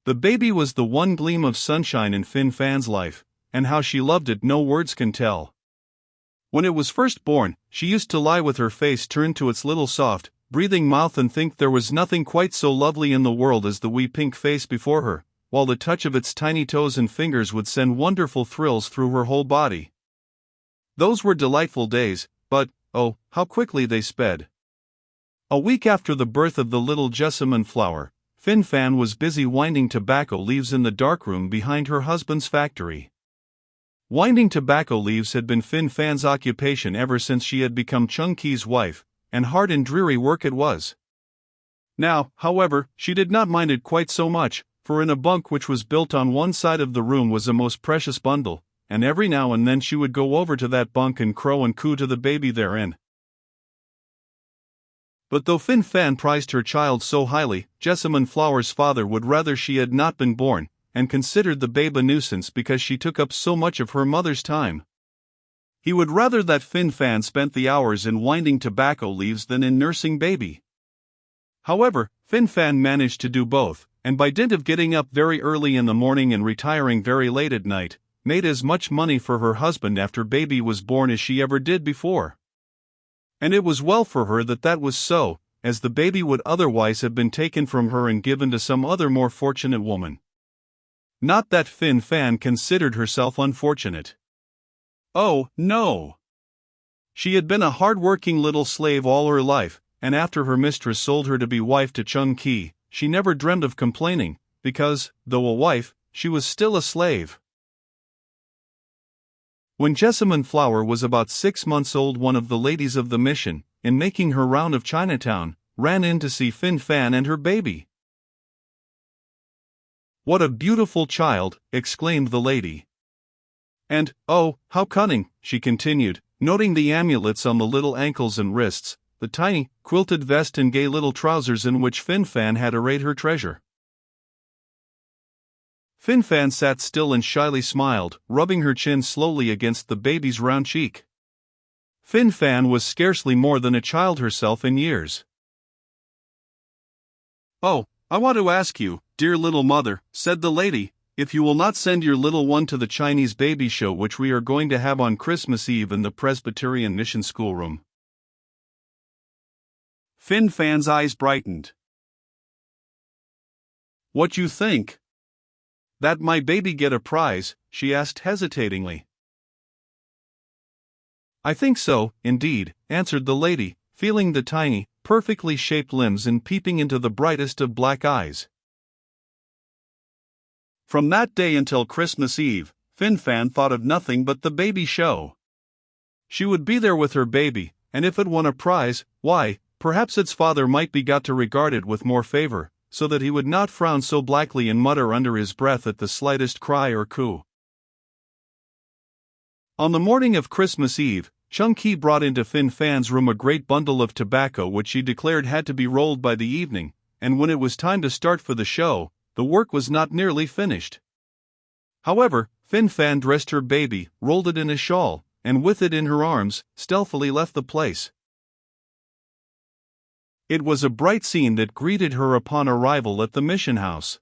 The baby was the one gleam of sunshine in Fin Fan's life, and how she loved it no words can tell. When it was first born, she used to lie with her face turned to its little soft, breathing mouth and think there was nothing quite so lovely in the world as the wee pink face before her, while the touch of its tiny toes and fingers would send wonderful thrills through her whole body. Those were delightful days, but, oh, how quickly they sped. A week after the birth of the little jessamine flower, Fin Fan was busy winding tobacco leaves in the darkroom behind her husband's factory. Winding tobacco leaves had been Fin Fan's occupation ever since she had become Chung Ki's wife, and hard and dreary work it was. Now, however, she did not mind it quite so much, for in a bunk which was built on one side of the room was a most precious bundle, and every now and then she would go over to that bunk and crow and coo to the baby therein. But though Fin Fan prized her child so highly, Jessamine Flower's father would rather she had not been born, and considered the babe a nuisance because she took up so much of her mother's time. He would rather that Fin Fan spent the hours in winding tobacco leaves than in nursing baby. However, Fin Fan managed to do both, and by dint of getting up very early in the morning and retiring very late at night, made as much money for her husband after baby was born as she ever did before. And it was well for her that that was so, as the baby would otherwise have been taken from her and given to some other more fortunate woman. Not that Fin Fan considered herself unfortunate. Oh, no! She had been a hard-working little slave all her life, and after her mistress sold her to be wife to Chung Ki, she never dreamed of complaining, because, though a wife, she was still a slave. When Jessamine Flower was about 6 months old, one of the ladies of the mission, in making her round of Chinatown, ran in to see Fin Fan and her baby. "What a beautiful child!" exclaimed the lady. "And, oh, how cunning," she continued, noting the amulets on the little ankles and wrists, the tiny, quilted vest and gay little trousers in which Fin Fan had arrayed her treasure. Fin Fan sat still and shyly smiled, rubbing her chin slowly against the baby's round cheek. Fin Fan was scarcely more than a child herself in years. "Oh, I want to ask you, dear little mother," said the lady, "if you will not send your little one to the Chinese baby show which we are going to have on Christmas Eve in the Presbyterian Mission schoolroom." Fin Fan's eyes brightened. "What you think? That my baby get a prize?" she asked hesitatingly. "I think so, indeed," answered the lady, feeling the tiny, perfectly shaped limbs and peeping into the brightest of black eyes. From that day until Christmas Eve, Fin Fan thought of nothing but the baby show. She would be there with her baby, and if it won a prize, why, perhaps its father might be got to regard it with more favor, so that he would not frown so blackly and mutter under his breath at the slightest cry or coo. On the morning of Christmas Eve, Chung Ki brought into Fin Fan's room a great bundle of tobacco which she declared had to be rolled by the evening, and when it was time to start for the show, the work was not nearly finished. However, Fin Fan dressed her baby, rolled it in a shawl, and with it in her arms, stealthily left the place. It was a bright scene that greeted her upon arrival at the mission house.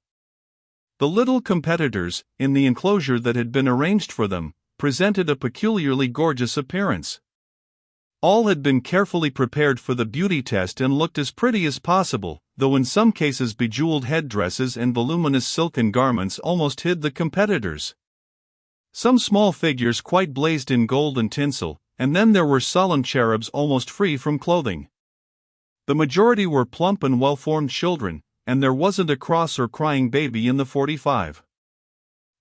The little competitors, in the enclosure that had been arranged for them, presented a peculiarly gorgeous appearance. All had been carefully prepared for the beauty test and looked as pretty as possible, though in some cases bejeweled headdresses and voluminous silken garments almost hid the competitors. Some small figures quite blazed in gold and tinsel, and then there were solemn cherubs almost free from clothing. The majority were plump and well-formed children, and there wasn't a cross or crying baby in the 45.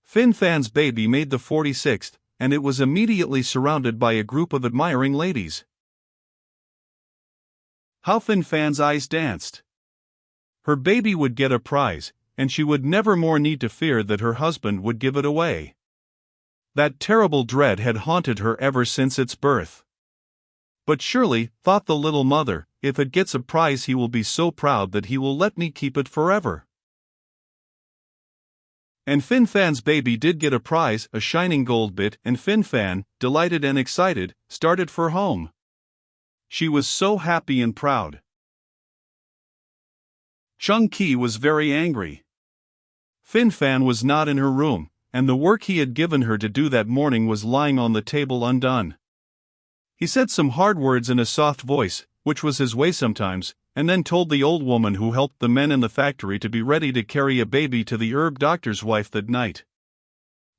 Fin Fan's baby made the 46th, and it was immediately surrounded by a group of admiring ladies. How Fin Fan's eyes danced! Her baby would get a prize, and she would never more need to fear that her husband would give it away. That terrible dread had haunted her ever since its birth. But surely, thought the little mother, if it gets a prize he will be so proud that he will let me keep it forever. And Fin Fan's baby did get a prize, a shining gold bit, and Fin Fan, delighted and excited, started for home. She was so happy and proud. Chung Ki was very angry. Fin Fan was not in her room, and the work he had given her to do that morning was lying on the table undone. He said some hard words in a soft voice, which was his way sometimes, and then told the old woman who helped the men in the factory to be ready to carry a baby to the herb doctor's wife that night.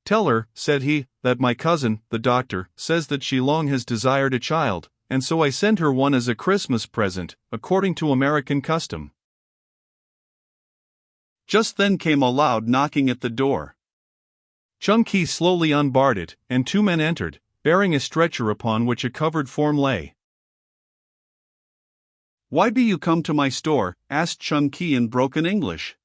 "Tell her," said he, "that my cousin, the doctor, says that she long has desired a child, and so I send her one as a Christmas present, according to American custom." Just then came a loud knocking at the door. Chunky slowly unbarred it, and two men entered, bearing a stretcher upon which a covered form lay. "Why do you come to my store?" asked Chunky in broken English.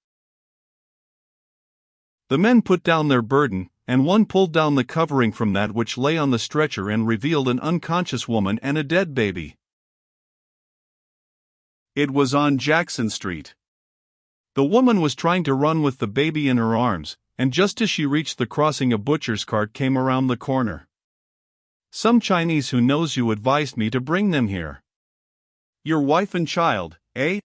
The men put down their burden, and one pulled down the covering from that which lay on the stretcher and revealed an unconscious woman and a dead baby. It was on Jackson Street. The woman was trying to run with the baby in her arms, and just as she reached the crossing a butcher's cart came around the corner. "Some Chinese who knows you advised me to bring them here." "Your wife and child, eh?"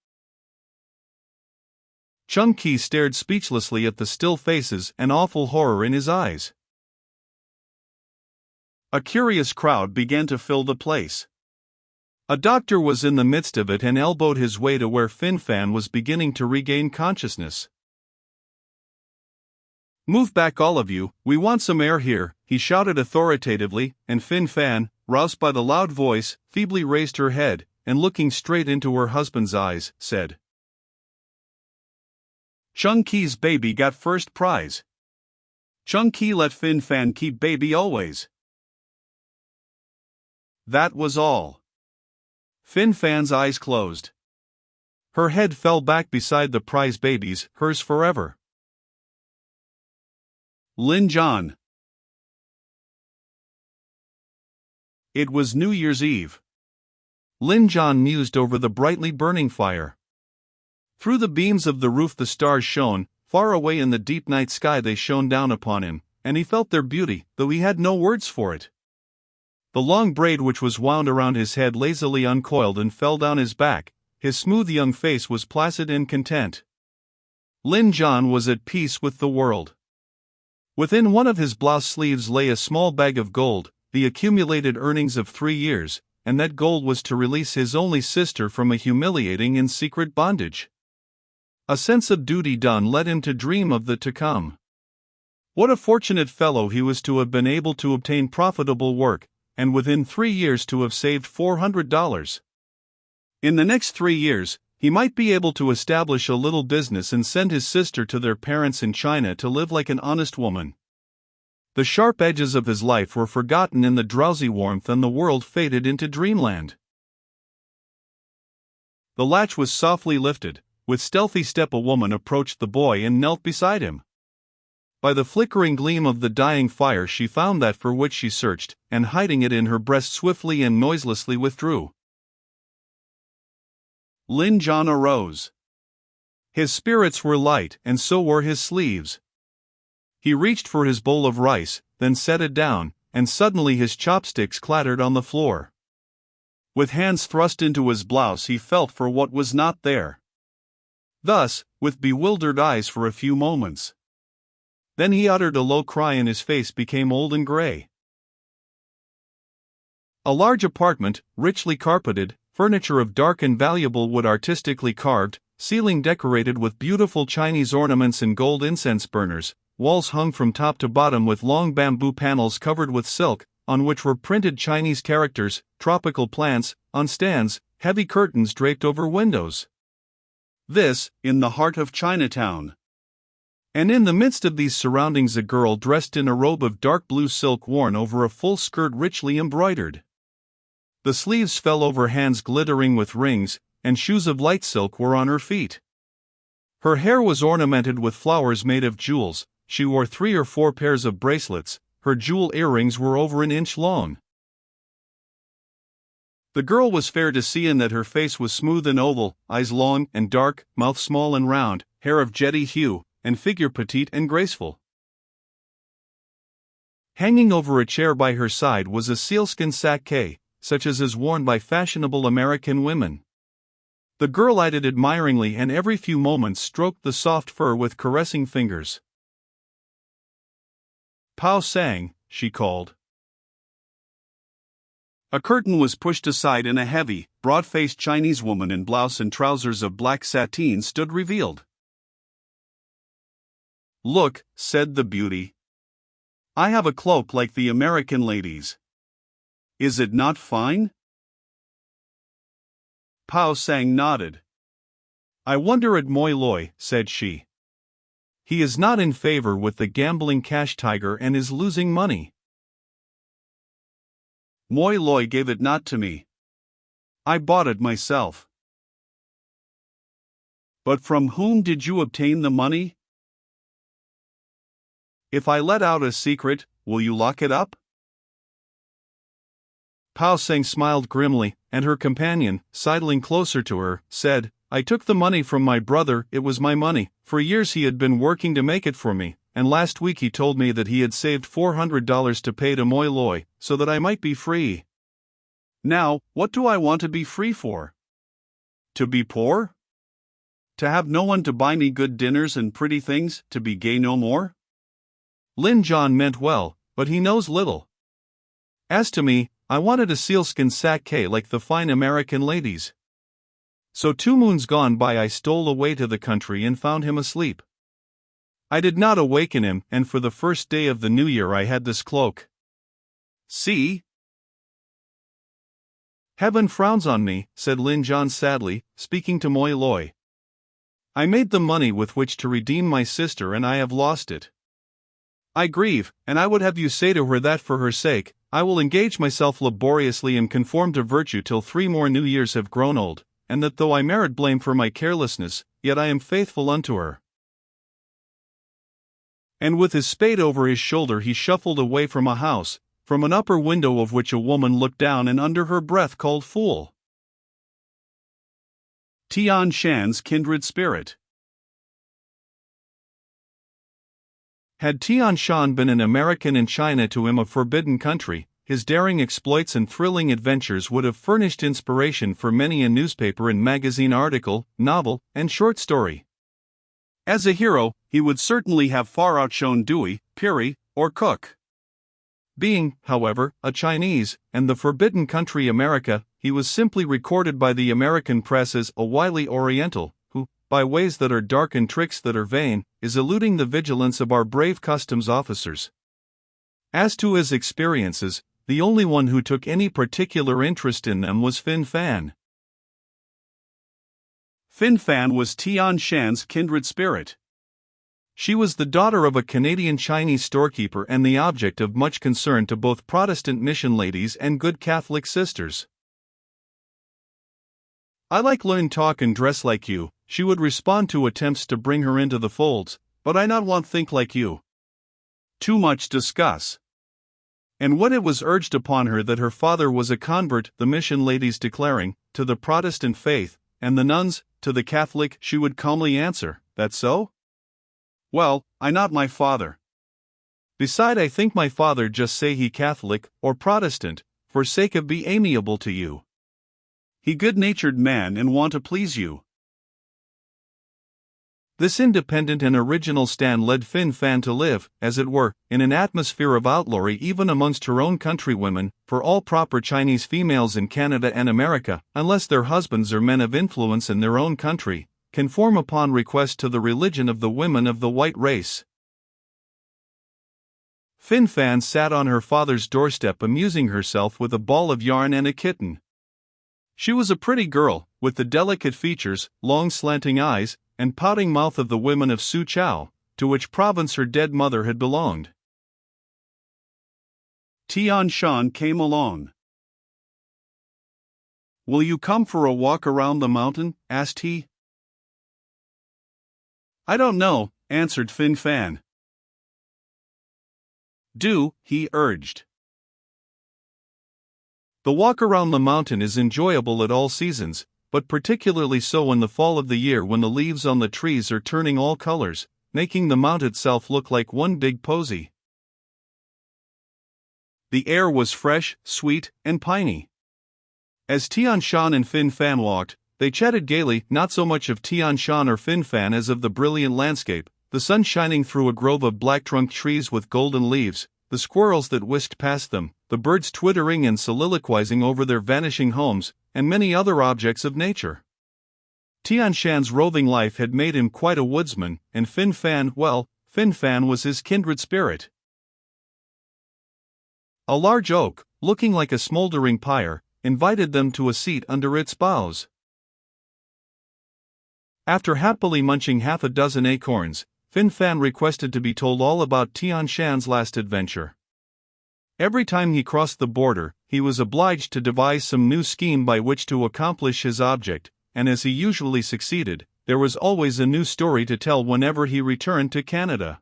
Chunky stared speechlessly at the still faces and awful horror in his eyes. A curious crowd began to fill the place. A doctor was in the midst of it and elbowed his way to where Fin Fan was beginning to regain consciousness. "Move back, all of you, we want some air here," he shouted authoritatively, and Fin Fan, roused by the loud voice, feebly raised her head, and looking straight into her husband's eyes, said, "Chunky's baby got first prize. Chunky let Fin Fan keep baby always." That was all. Fin Fan's eyes closed. Her head fell back beside the prize baby's, hers forever. Lin John. It was New Year's Eve. Lin John mused over the brightly burning fire. Through the beams of the roof the stars shone, far away in the deep night sky they shone down upon him, and he felt their beauty, though he had no words for it. The long braid which was wound around his head lazily uncoiled and fell down his back, his smooth young face was placid and content. Lin John was at peace with the world. Within one of his blouse sleeves lay a small bag of gold, the accumulated earnings of 3 years, and that gold was to release his only sister from a humiliating and secret bondage. A sense of duty done led him to dream of the to come. What a fortunate fellow he was to have been able to obtain profitable work, and within 3 years to have saved $400. In the next 3 years, he might be able to establish a little business and send his sister to their parents in China to live like an honest woman. The sharp edges of his life were forgotten in the drowsy warmth and the world faded into dreamland. The latch was softly lifted. With stealthy step a woman approached the boy and knelt beside him. By the flickering gleam of the dying fire she found that for which she searched, and hiding it in her breast swiftly and noiselessly withdrew. Lin John arose. His spirits were light, and so were his sleeves. He reached for his bowl of rice, then set it down, and suddenly his chopsticks clattered on the floor. With hands thrust into his blouse he felt for what was not there. Thus, with bewildered eyes for a few moments. Then he uttered a low cry and his face became old and gray. A large apartment, richly carpeted, furniture of dark and valuable wood artistically carved, ceiling decorated with beautiful Chinese ornaments and gold incense burners, walls hung from top to bottom with long bamboo panels covered with silk, on which were printed Chinese characters, tropical plants, on stands, heavy curtains draped over windows. This, in the heart of Chinatown. And in the midst of these surroundings a girl dressed in a robe of dark blue silk worn over a full skirt richly embroidered. The sleeves fell over hands glittering with rings, and shoes of light silk were on her feet. Her hair was ornamented with flowers made of jewels, she wore 3 or 4 pairs of bracelets, her jewel earrings were over an inch long. The girl was fair to see in that her face was smooth and oval, eyes long and dark, mouth small and round, hair of jetty hue, and figure petite and graceful. Hanging over a chair by her side was a sealskin sacque, such as is worn by fashionable American women. The girl eyed it admiringly and every few moments stroked the soft fur with caressing fingers. Pao sang, she called. A curtain was pushed aside and a heavy, broad-faced Chinese woman in blouse and trousers of black sateen stood revealed. "Look," said the beauty. "I have a cloak like the American ladies. Is it not fine?" Pao sang nodded. "I wonder at Moi Loi," said she. "He is not in favor with the gambling cash tiger and is losing money. Moi Loi gave it not to me. I bought it myself." "But from whom did you obtain the money? If I let out a secret, will you lock it up?" Pao Seng smiled grimly, and her companion, sidling closer to her, said, "I took the money from my brother. It was my money. For years he had been working to make it for me, and last week he told me that he had saved $400 to pay to Moi Loi, so that I might be free. Now, what do I want to be free for? To be poor? To have no one to buy me good dinners and pretty things, to be gay no more?" Lin John meant well, but he knows little. "As to me, I wanted a sealskin sacque like the fine American ladies. So 2 moons gone by I stole away to the country and found him asleep. I did not awaken him, and for the first day of the new year I had this cloak. See? Heaven frowns on me," said Lin John sadly, speaking to Moi Loi. "I made the money with which to redeem my sister and I have lost it. I grieve, and I would have you say to her that for her sake, I will engage myself laboriously and conform to virtue till 3 more New Years have grown old, and that though I merit blame for my carelessness, yet I am faithful unto her." And with his spade over his shoulder he shuffled away from a house, from an upper window of which a woman looked down and under her breath called "Fool." Tian Shan's kindred spirit. Had Tian Shan been an American and China to him a forbidden country, his daring exploits and thrilling adventures would have furnished inspiration for many a newspaper and magazine article, novel, and short story. As a hero, he would certainly have far outshone Dewey, Peary, or Cook. Being, however, a Chinese, and the forbidden country America, he was simply recorded by the American press as a wily Oriental, who, by ways that are dark and tricks that are vain, is eluding the vigilance of our brave customs officers. As to his experiences, the only one who took any particular interest in them was Fin Fan. Fin Fan was Tian Shan's kindred spirit. She was the daughter of a Canadian Chinese storekeeper and the object of much concern to both Protestant mission ladies and good Catholic sisters. "I like learn talk and dress like you," she would respond to attempts to bring her into the folds, "but I not want think like you. Too much discuss." And when it was urged upon her that her father was a convert, the mission ladies declaring, to the Protestant faith, and the nuns, to the Catholic, she would calmly answer, "That so? Well, I not my father. Beside I think my father just say he Catholic, or Protestant, for sake of be amiable to you. He good-natured man and want to please you." This independent and original stand led Fin Fan to live, as it were, in an atmosphere of outlawry even amongst her own countrywomen, for all proper Chinese females in Canada and America, unless their husbands are men of influence in their own country, conform upon request to the religion of the women of the white race. Fin Fan sat on her father's doorstep amusing herself with a ball of yarn and a kitten. She was a pretty girl, with the delicate features, long slanting eyes, and pouting mouth of the women of Soochow, to which province her dead mother had belonged. Tian Shan came along. "Will you come for a walk around the mountain?" asked he. "I don't know," answered Fin Fan. "Do," he urged. The walk around the mountain is enjoyable at all seasons, but particularly so in the fall of the year when the leaves on the trees are turning all colors, making the mount itself look like one big posy. The air was fresh, sweet, and piney. As Tian Shan and Fin Fan walked, they chatted gaily, not so much of Tian Shan or Fin Fan as of the brilliant landscape, the sun shining through a grove of black-trunked trees with golden leaves, the squirrels that whisked past them, the birds twittering and soliloquizing over their vanishing homes, and many other objects of nature. Tian Shan's roving life had made him quite a woodsman, and Fin Fan was his kindred spirit. A large oak, looking like a smoldering pyre, invited them to a seat under its boughs. After happily munching half a dozen acorns, Fin Fan requested to be told all about Tian Shan's last adventure. Every time he crossed the border, he was obliged to devise some new scheme by which to accomplish his object, and as he usually succeeded, there was always a new story to tell whenever he returned to Canada.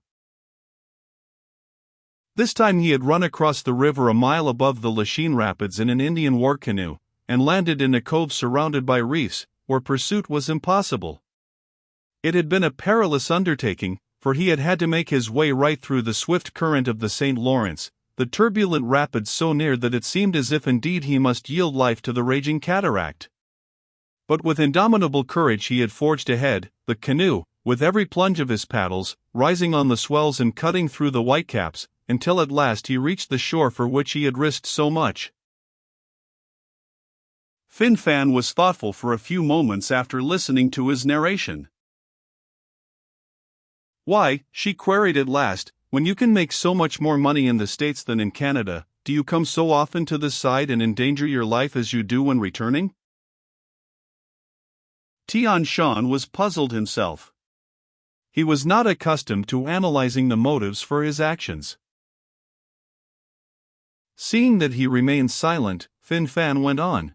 This time he had run across the river a mile above the Lachine Rapids in an Indian war canoe, and landed in a cove surrounded by reefs, where pursuit was impossible. It had been a perilous undertaking, for he had had to make his way right through the swift current of the St. Lawrence, the turbulent rapids so near that it seemed as if indeed he must yield life to the raging cataract. But with indomitable courage he had forged ahead, the canoe, with every plunge of his paddles, rising on the swells and cutting through the whitecaps, until at last he reached the shore for which he had risked so much. Fin Fan was thoughtful for a few moments after listening to his narration. "Why," she queried at last, "when you can make so much more money in the States than in Canada, do you come so often to this side and endanger your life as you do when returning?" Tian Shan was puzzled himself. He was not accustomed to analyzing the motives for his actions. Seeing that he remained silent, Fin Fan went on.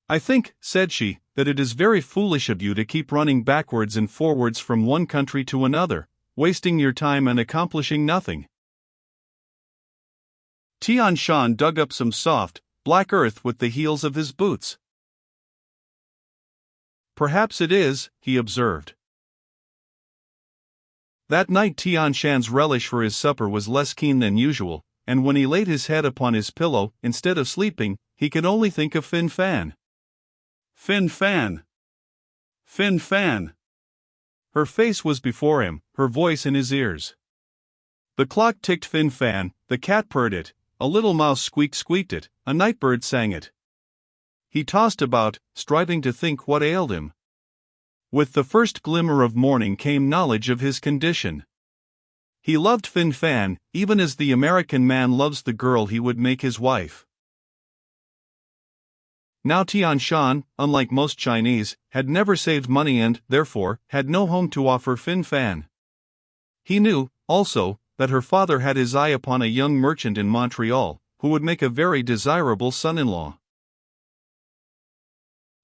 "I think," said she, "that it is very foolish of you to keep running backwards and forwards from one country to another, wasting your time and accomplishing nothing." Tian Shan dug up some soft, black earth with the heels of his boots. "Perhaps it is," he observed. That night Tian Shan's relish for his supper was less keen than usual, and when he laid his head upon his pillow, instead of sleeping, he could only think of Fin Fan. Fin Fan! Fin Fan! Her face was before him, her voice in his ears. The clock ticked Fin Fan, the cat purred it, a little mouse squeaked it, a nightbird sang it. He tossed about, striving to think what ailed him. With the first glimmer of morning came knowledge of his condition. He loved Fin Fan, even as the American man loves the girl he would make his wife. Now Tian Shan, unlike most Chinese, had never saved money and, therefore, had no home to offer Fin Fan. He knew, also, that her father had his eye upon a young merchant in Montreal, who would make a very desirable son-in-law.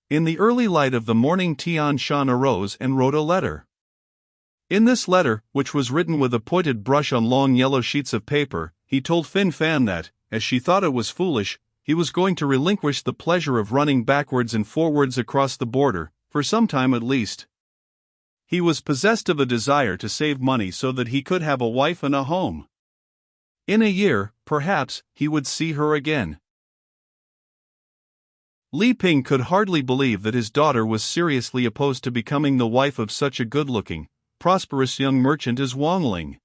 In the early light of the morning Tian Shan arose and wrote a letter. In this letter, which was written with a pointed brush on long yellow sheets of paper, he told Fin Fan that, as she thought it was foolish, he was going to relinquish the pleasure of running backwards and forwards across the border, for some time at least. He was possessed of a desire to save money so that he could have a wife and a home. In a year, perhaps, he would see her again. Li Ping could hardly believe that his daughter was seriously opposed to becoming the wife of such a good-looking, prosperous young merchant as Wang Ling.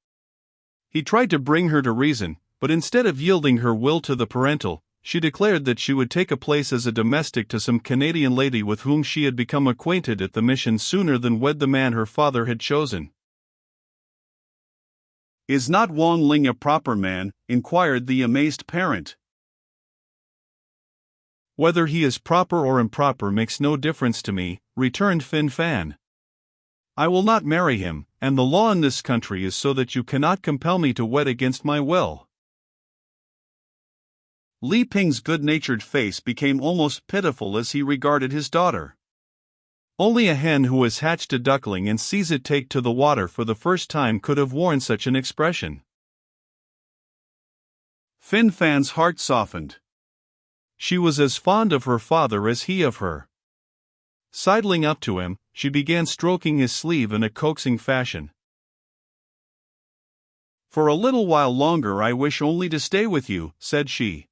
He tried to bring her to reason, but instead of yielding her will to the parental, she declared that she would take a place as a domestic to some Canadian lady with whom she had become acquainted at the mission sooner than wed the man her father had chosen. "Is not Wang Ling a proper man?" inquired the amazed parent. "Whether he is proper or improper makes no difference to me," returned Fin Fan. "I will not marry him, and the law in this country is so that you cannot compel me to wed against my will." Li Ping's good-natured face became almost pitiful as he regarded his daughter. Only a hen who has hatched a duckling and sees it take to the water for the first time could have worn such an expression. Fin Fan's heart softened. She was as fond of her father as he of her. Sidling up to him, she began stroking his sleeve in a coaxing fashion. "For a little while longer I wish only to stay with you," said she.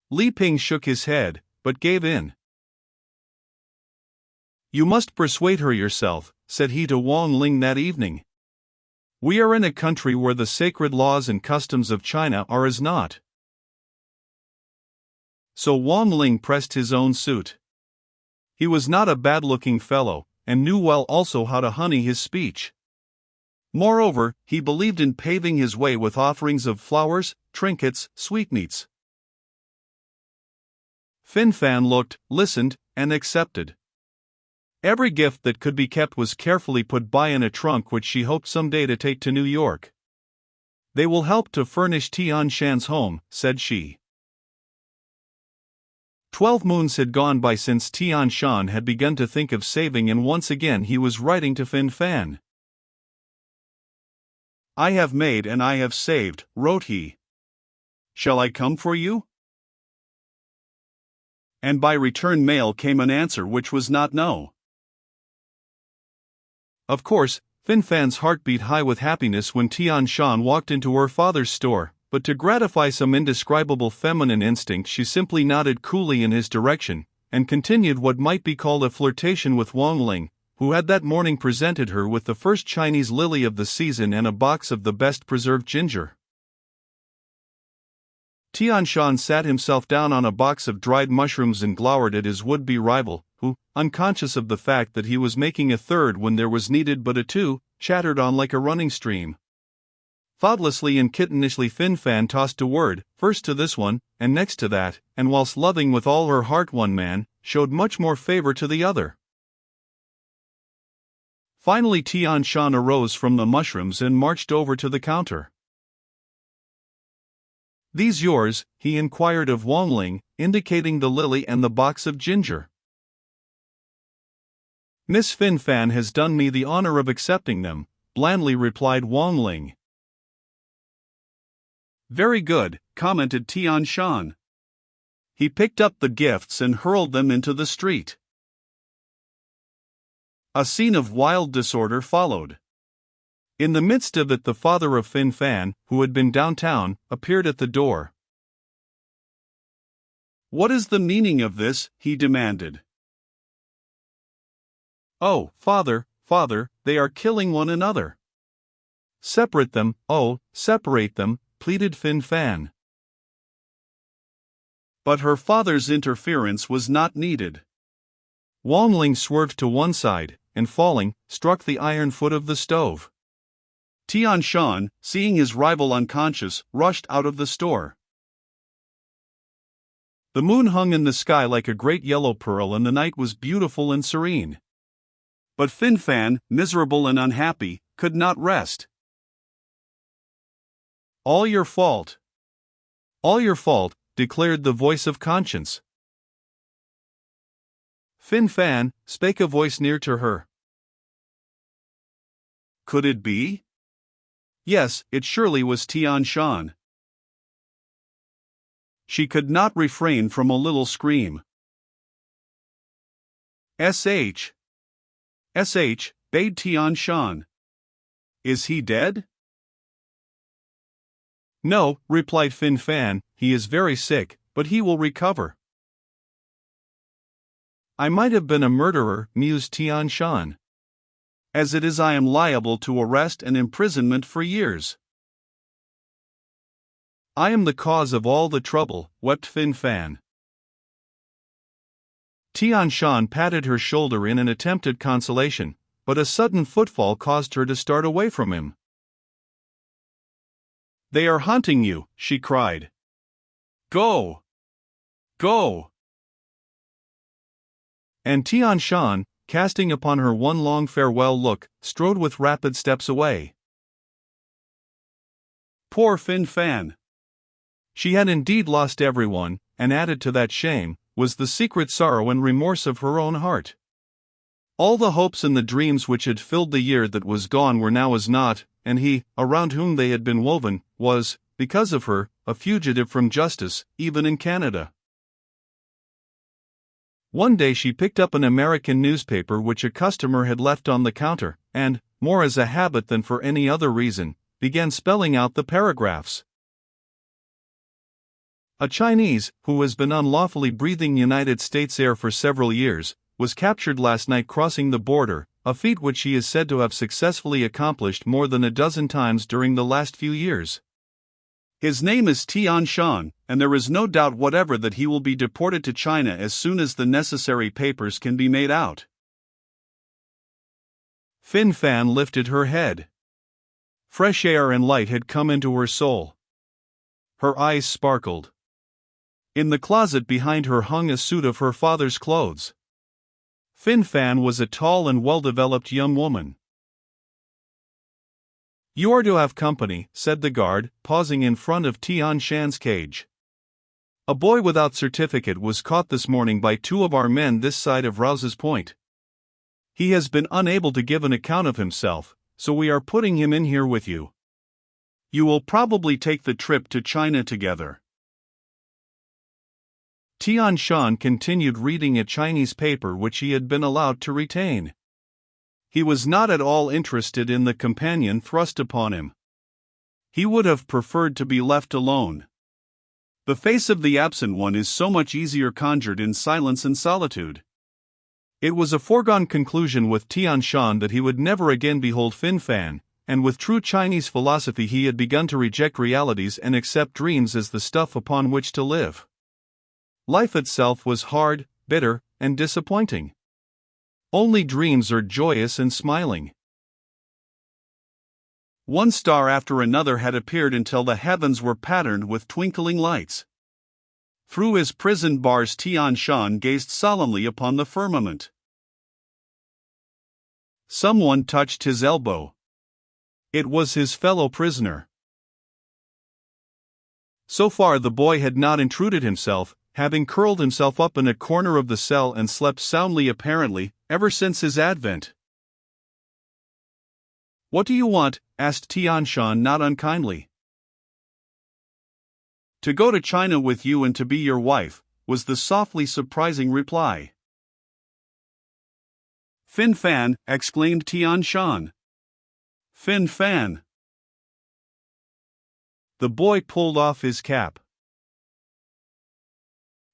Li Ping shook his head, but gave in. You must persuade her yourself, said he to Wang Ling that evening. We are in a country where the sacred laws and customs of China are as naught. So Wang Ling pressed his own suit. He was not a bad-looking fellow, and knew well also how to honey his speech. Moreover, he believed in paving his way with offerings of flowers, trinkets, sweetmeats. Fin Fan looked, listened, and accepted. Every gift that could be kept was carefully put by in a trunk which she hoped someday to take to New York. They will help to furnish Tian Shan's home, said she. 12 moons had gone by since Tian Shan had begun to think of saving, and once again he was writing to Fin Fan. I have made and I have saved, wrote he. Shall I come for you? And by return mail came an answer which was not no. Of course, Fin Fan's heart beat high with happiness when Tian Shan walked into her father's store, but to gratify some indescribable feminine instinct she simply nodded coolly in his direction, and continued what might be called a flirtation with Wang Ling, who had that morning presented her with the first Chinese lily of the season and a box of the best preserved ginger. Tian Shan sat himself down on a box of dried mushrooms and glowered at his would-be rival, who, unconscious of the fact that he was making a third when there was needed but a two, chattered on like a running stream. Thoughtlessly and kittenishly Fin Fan tossed a word, first to this one, and next to that, and whilst loving with all her heart one man, showed much more favor to the other. Finally Tian Shan arose from the mushrooms and marched over to the counter. These yours? He inquired of Wang Ling, indicating the lily and the box of ginger. Miss Fin Fan has done me the honor of accepting them, blandly replied Wang Ling. Very good, commented Tian Shan. He picked up the gifts and hurled them into the street. A scene of wild disorder followed. In the midst of it the father of Fin Fan, who had been downtown, appeared at the door. What is the meaning of this? He demanded. Oh, father, they are killing one another. Separate them, oh, separate them, pleaded Fin Fan. But her father's interference was not needed. Wang Ling swerved to one side, and falling, struck the iron foot of the stove. Tian Shan, seeing his rival unconscious, rushed out of the store. The moon hung in the sky like a great yellow pearl and the night was beautiful and serene. But Fin Fan, miserable and unhappy, could not rest. All your fault, declared the voice of conscience. Fin Fan, spake a voice near to her. Could it be? Yes, it surely was Tian Shan. She could not refrain from a little scream. "SH! SH!" bade Tian Shan. Is he dead? No, replied Fin Fan, he is very sick, but he will recover. I might have been a murderer, mused Tian Shan. As it is, I am liable to arrest and imprisonment for years. I am the cause of all the trouble, wept Fin Fan. Tian Shan patted her shoulder in an attempt at consolation, but a sudden footfall caused her to start away from him. They are hunting you, she cried. Go! Go! And Tian Shan, casting upon her one long farewell look, strode with rapid steps away. Poor Fin Fan! She had indeed lost everyone, and added to that shame, was the secret sorrow and remorse of her own heart. All the hopes and the dreams which had filled the year that was gone were now as naught, and he, around whom they had been woven, was, because of her, a fugitive from justice, even in Canada. One day she picked up an American newspaper which a customer had left on the counter, and, more as a habit than for any other reason, began spelling out the paragraphs. A Chinese, who has been unlawfully breathing United States air for several years, was captured last night crossing the border, a feat which he is said to have successfully accomplished more than a dozen times during the last few years. His name is Tian Shan, and there is no doubt whatever that he will be deported to China as soon as the necessary papers can be made out. Fin Fan lifted her head. Fresh air and light had come into her soul. Her eyes sparkled. In the closet behind her hung a suit of her father's clothes. Fin Fan was a tall and well-developed young woman. "You are to have company," said the guard, pausing in front of Tian Shan's cage. "A boy without certificate was caught this morning by 2 of our men this side of Rouse's Point. He has been unable to give an account of himself, so we are putting him in here with you. You will probably take the trip to China together." Tian Shan continued reading a Chinese paper which he had been allowed to retain. He was not at all interested in the companion thrust upon him. He would have preferred to be left alone. The face of the absent one is so much easier conjured in silence and solitude. It was a foregone conclusion with Tian Shan that he would never again behold Fin Fan, and with true Chinese philosophy he had begun to reject realities and accept dreams as the stuff upon which to live. Life itself was hard, bitter, and disappointing. Only dreams are joyous and smiling. One star after another had appeared until the heavens were patterned with twinkling lights. Through his prison bars Tian Shan gazed solemnly upon the firmament. Someone touched his elbow. It was his fellow prisoner. So far the boy had not intruded himself, having curled himself up in a corner of the cell and slept soundly apparently, ever since his advent. "What do you want?" asked Tian Shan not unkindly. "To go to China with you and to be your wife," was the softly surprising reply. "Fin Fan!" exclaimed Tian Shan. "Fin Fan!" The boy pulled off his cap.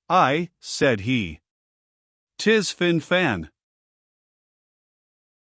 "I," said he. "'Tis Fin Fan."